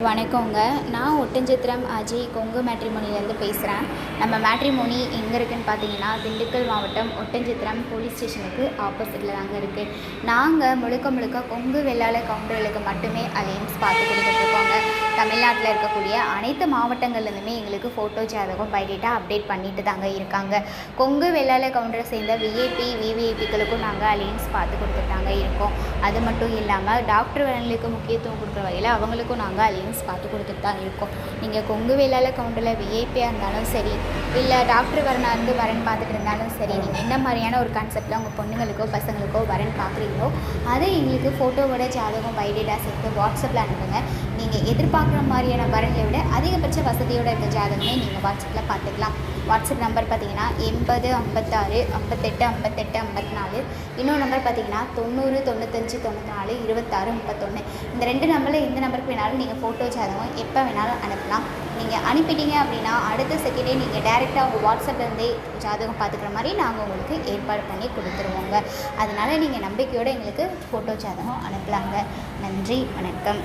வணக்கங்க. நான் ஒட்டன்சத்திரம் அஜய் கொங்கு மேட்ரிமோனிலேருந்து பேசுகிறேன். நம்ம மேட்ரிமோனி எங்கே இருக்குதுன்னு பார்த்தீங்கன்னா, திண்டுக்கல் மாவட்டம் ஒட்டன்சத்திரம் போலீஸ் ஸ்டேஷனுக்கு ஆப்போசிட்டில் தாங்க இருக்குது. நாங்கள் முழுக்க கொங்கு வெள்ளாள கவுண்டர்களுக்கு மட்டுமே அலையன்ஸ் பார்த்து கொடுத்துட்ருக்கோங்க. தமிழ்நாட்டில் இருக்கக்கூடிய அனைத்து மாவட்டங்கள்லேருந்துமே எங்களுக்கு ஃபோட்டோ ஜாதகம் பைடேட்டாக அப்டேட் பண்ணிட்டு தாங்க இருக்காங்க. கொங்கு வெள்ளாள கவுண்டரை சேர்ந்த விஐபி விவிஐபிக்களுக்கும் நாங்கள் அலையன்ஸ் பார்த்து கொடுத்துட்டாங்க இருக்கோம். அது மட்டும் இல்லாமல் டாக்டர் வரன்களுக்கு முக்கியத்துவம் கொடுக்குற வகையில் அவங்களுக்கும் நாங்கள் அலையன்ஸ் பார்த்து கொடுத்துட்டு தான் இருக்கோம். நீங்கள் கொங்கு வேளாள கவுண்டரில் விஐபியாக இருந்தாலும் சரி, இல்லை டாக்டர் வரனாக இருந்து வரன் பார்த்துட்டு இருந்தாலும் சரி, நீங்கள் என்ன மாதிரியான ஒரு கான்செப்டில் உங்கள் பொண்ணுங்களுக்கோ பசங்களுக்கோ வரன் பார்க்குறீங்களோ அதை எங்களுக்கு ஃபோட்டோவோட ஜாதகம் பைடேட்டாக சேர்த்து வாட்ஸ்அப்பில் அனுப்புங்க. நீங்கள் எதிர்பார்க்குற மாதிரியான வரனை விட அதிகபட்ச வசதியோடு இருக்க ஜாதகமே நீங்கள் வாட்ஸ்அப்பில் பார்த்துக்கலாம். வாட்ஸ்அப் நம்பர் பார்த்தீங்கன்னா 80 56 58 58 54. இன்னொரு நம்பர் பார்த்தீங்கன்னா 90 95 94 26 31. இந்த 2 நம்பரில் எந்த நம்பருக்கு வேணாலும் நீங்கள் ஃபோட்டோ ஜாதகம் எப்போ வேணாலும் அனுப்பலாம். நீங்கள் அனுப்பிட்டீங்க அப்படின்னா அடுத்த செகண்டே நீங்கள் டைரெக்டாக உங்கள் வாட்ஸ்அப்லேருந்தே ஜாதகம் பார்த்துக்கிற மாதிரி நாங்கள் உங்களுக்கு ஏற்பாடு பண்ணி கொடுத்துருவோங்க. அதனால் நீங்கள் நம்பிக்கையோடு எங்களுக்கு ஃபோட்டோ ஜாதகம் அனுப்பலாங்க. நன்றி, வணக்கம்.